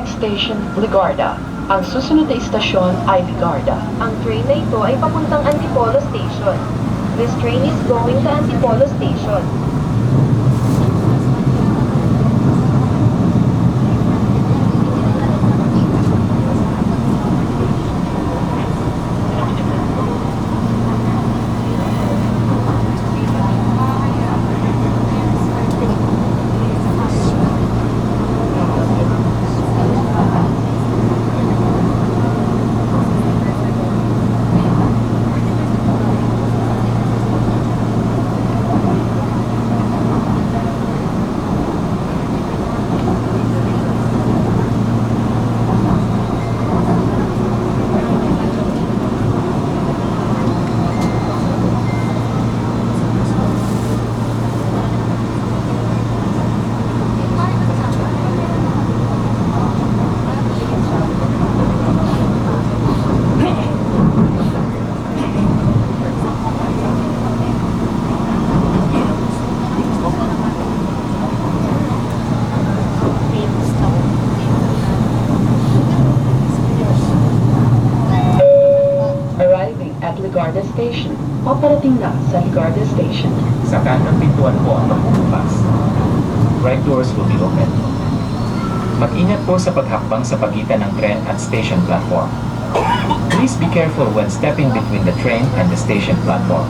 Next station, Ligarda. Ang susunod na istasyon ay Ligarda. Ang train na ito ay papuntang Antipolo Station. This train is going to Antipolo Station. Ligarda Station. Paparating na sa Ligarda Station. Sa kanang pintuan po ang magbubukas. Right doors will be open. Mag-ingat po sa paghakbang sa pagitan ng tren at station platform. Please be careful when stepping between the train and the station platform.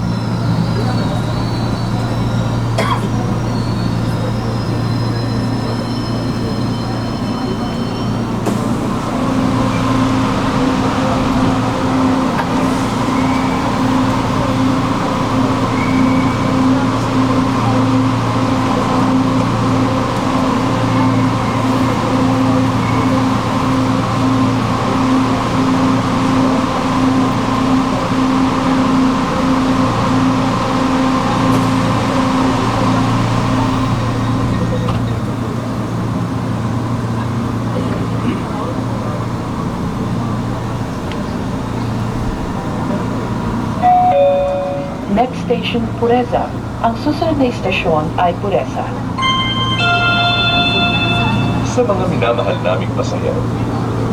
Next station, Pureza. Ang susunod na istasyon ay Pureza. Sa mga minamahal naming pasahero,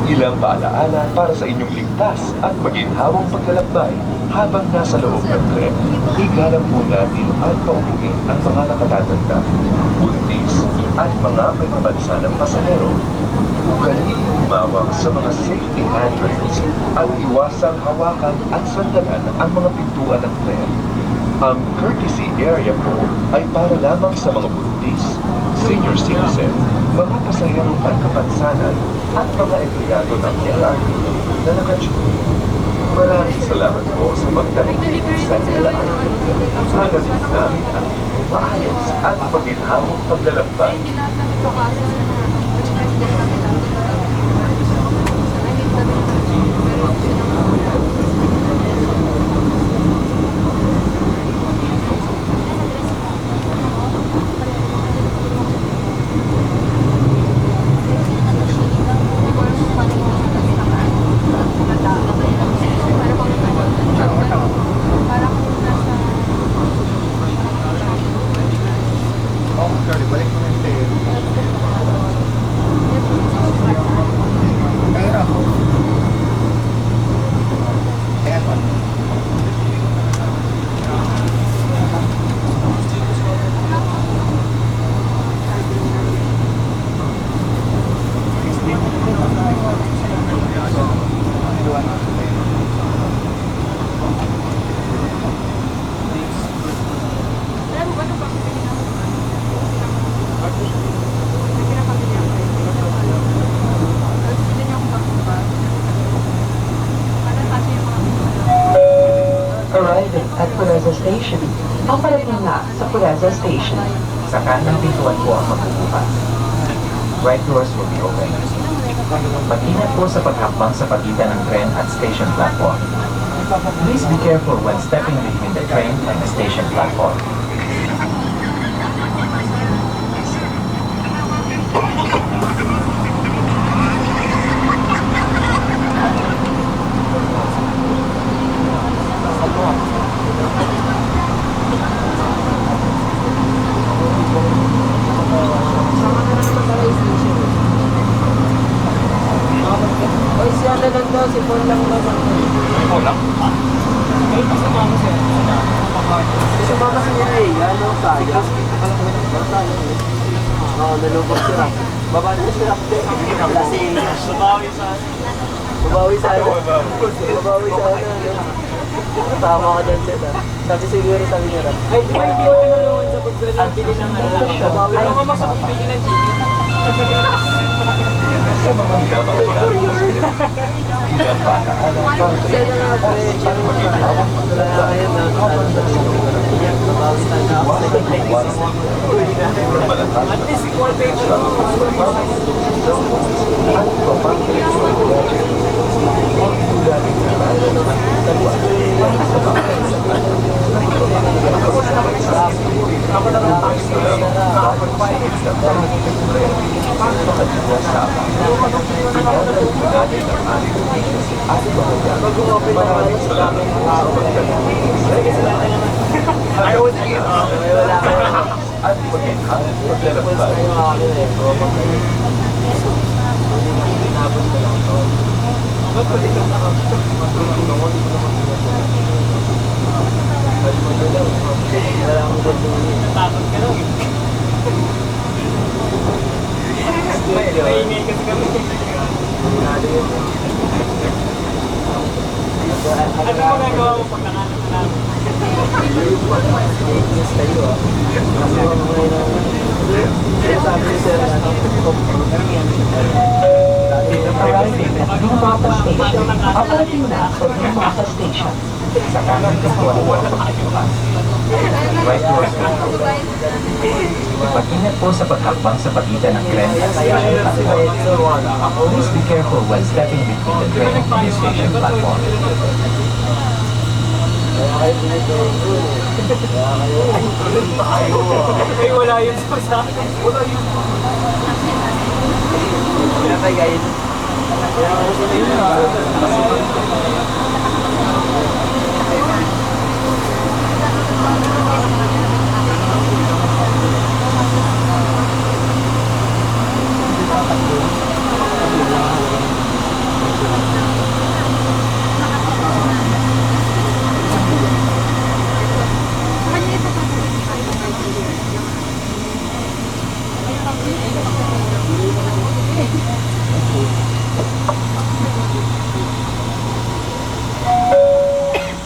ilang paalaala para sa inyong ligtas at maginhawang paglalakbay habang nasa loob ng tren. Igalang po natin at pauwiin ang mga nakatatanda, buntis at mga may mabansa ng pasahero. Ugaliin humawak sa mga safety handrails at iwasang hawakan at sandalan ang mga pintuan ng tren. Ang courtesy area po ay para lamang sa mga buntis, senior citizen, mga pasaherong pangkapansanan at mga empleyado ng LRT na naka-tune. Maraming salamat po sa pagtalikid sa LRT. Hagatin namin ang maayos at maginhawang paglalakbay. Arriving at Pureza Station. Paparating na sa Pureza Station. Sa kanang pintuan po ang magbubukas. Right doors will be open. Mag-ingat po sa paghakbang sa pagitan ng tren at station platform. Please be careful when stepping between the train and the station platform. si Paul lang naman. Ikaw lang? Ay, kasama siya. Kasi baka kasi niya eh, ano, saga. Oo, nalubog si Rock. Babae na si Rock. Lasing. Sumawi sa Babawi sana. Babawi sana. Tama ka dyan, Seth. Sabi siguro, sabi niya Rock. Ay, di ba hindi ako tinulungan sa pagbili ng Babawi Ayaw na. nga masakapili ng chicken. Sa mga minamahal namin pasahero, ilang paalaala para sa Seth na nga, pre. at maginhawang paglalakbay. Babawi sana ako sa Iwasan ang malatag At least, quality sa mga pagbabago at pamangkin ng gadget. Huwag ugaling na tayo ng tagwan sa mga Maraming salamat sa pagdating. Wala ka. At maginhawang paglalakbay. Yung akin eh. Tinapos ko lang to. Wala akong gagawin. Takot ka lang. Maingay kasi kami. Ano ba gagawa mo pag nakanak na namin? Sabi ni Sir, Arriving at Lumapa Station. Operating na sa Lumapa Station. Sa kanan pintuan po ang pagbubukas. Right doors will be open. Mag-ingat po sa paghakbang sa pagitan ng tren at station platform. Please be careful when stepping between the train and the station platform. Ay, wala yun sa akin. Wala yun. Pinatay guys.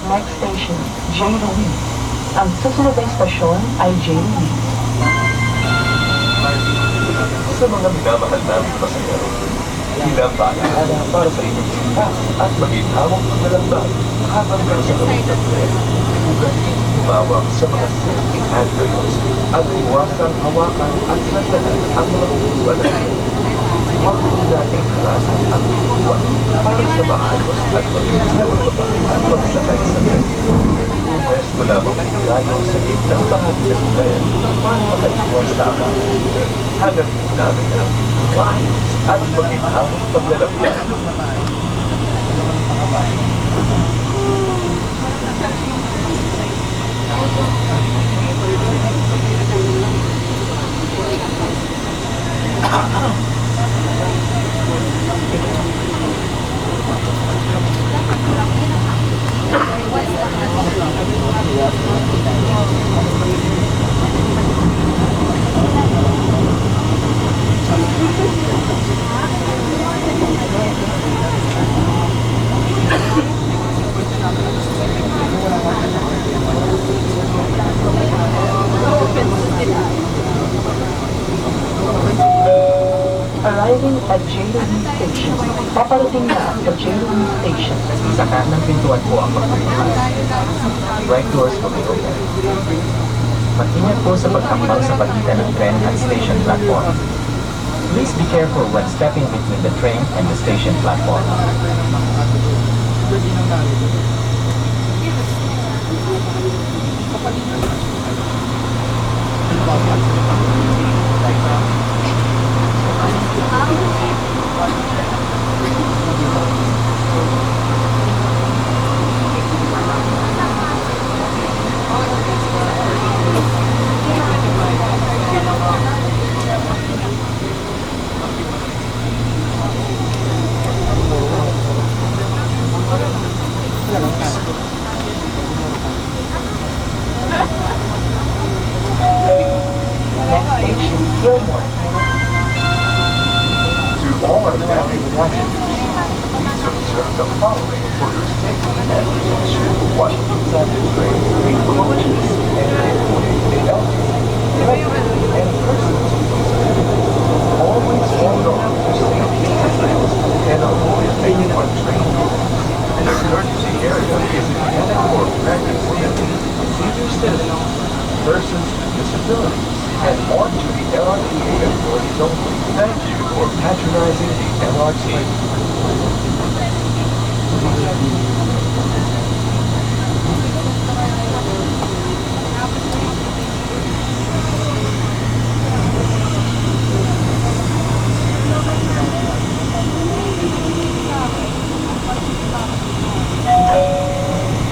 Next station, J. Louis. Ang susunod na istasyon ay J. Louis. Sa mga minamahal namin pasahero, ilang paalaala para sa inyong ligtas at maginhawang paglalakbay habang nasa loob ng tren. Ugaling humawak sa mga safety handrails at iwasang hawakan at sandalan ang mga upuan na ito. Huwag po nating harasan ang upuan para sa maayos at maginhawang at pagsakay sa tren. Pwesto lamang ang gayo sa gitnang bahagi ng tren para makaiwas sa akala. Hanapin namin ang maayos at maginhawang paglalakbay. Arriving at J. Louis Station. Paparating na sa J. Louis Station. Sa kanang pintuan po ang pagbubukas. Right doors will be open. Mag-ingat po sa paghakbang sa pagitan ng tren at station platform. Please be careful when stepping between the train and the station platform. Gilmore. To all our valued passengers, please observe the following for your safety and protection while inside the train. Precautions and including the elders, pregnant, and persons with disabilities. Always hold on to safety distance and avoid being on train doors. The courtesy area is intended for pregnant women, senior citizens, persons with disabilities, and on-duty LRTA employees only. Thank you for patronizing the LRT.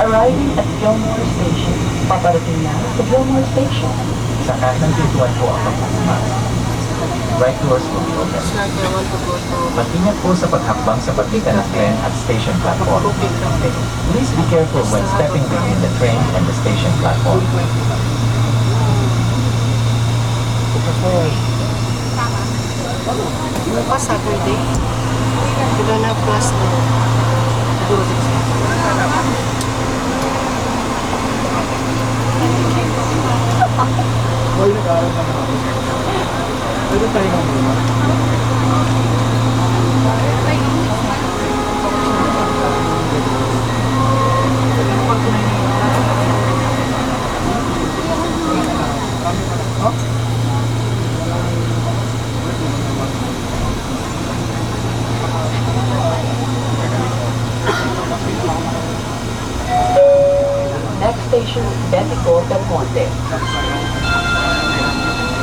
Arriving at Gilmore Station, paparating na sa Gilmore Station. Sa kanan pintuan po ang magbubukas. Right doors will be open. Mag-ingat po sa paghakbang sa pagitan ng tren at station platform. Please be careful when stepping between the train and the station platform. Bukas Saturday. Sila na plus na. Next station, Betico del Monte.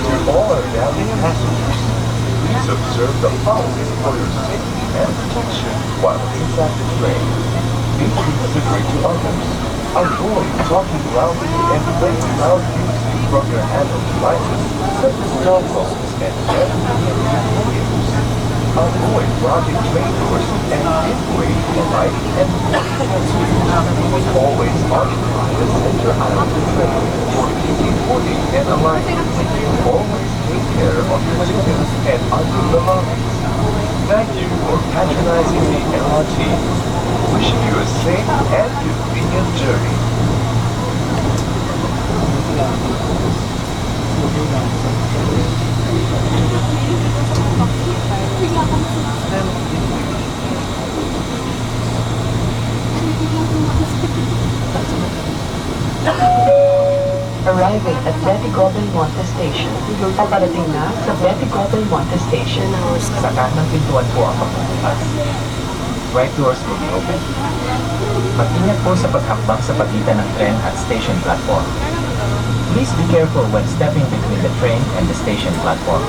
To all our valued passengers, please observe the following for your safety and protection while inside the train. Be considerate to others. Avoid talking loudly and playing loud music from your handheld devices, such as cell phones and employees. Avoid blocking train doors and inquiry polite and always occupy the center aisle of the train for easy boarding and alignment. Always take care of your tickets and other belongings. Thank you for patronizing the LRT. Wishing you a safe and convenient journey. Arriving at Betico del Monte Station. Paparating na sa Betico del Monte Station. Sa kanang pintuan po ang magbubukas. Right doors will be open. Mag-ingat po sa paghakbang sa pagitan ng tren at station platform. Please be careful when stepping between the train and the station platform.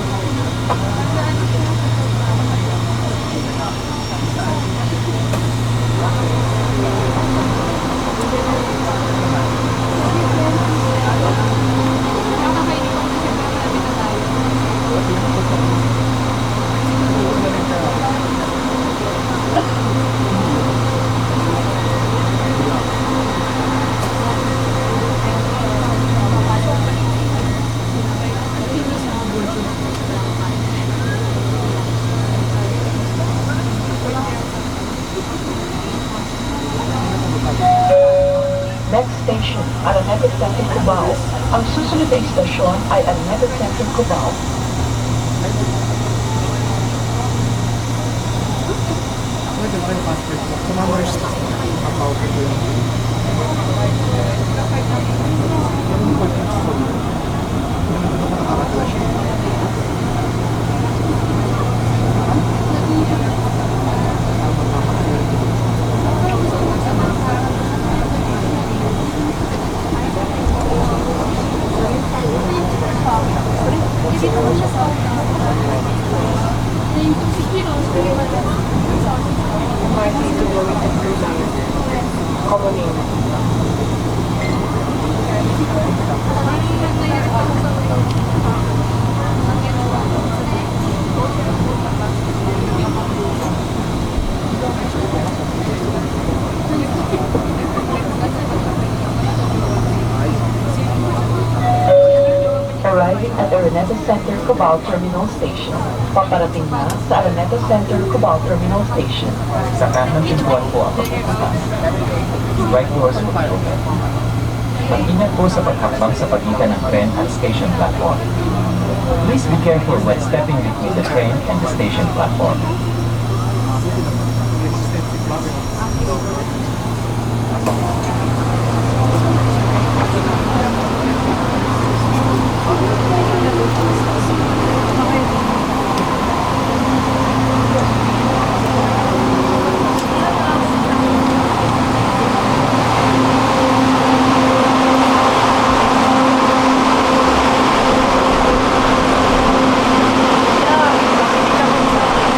Next station, Araneta Central, Cubao. Ang susunod na istasyon ay Araneta Central, Cubao. Center Cubao Terminal Station. Paparating na sa Araneta Center Cubao Terminal Station. Sa kanang pintuan po ang pagbubukas. Right doors will be open. Mag-ingat po sa paghakbang sa pagitan ng tren at station platform. Please be careful when stepping between the train and the station platform.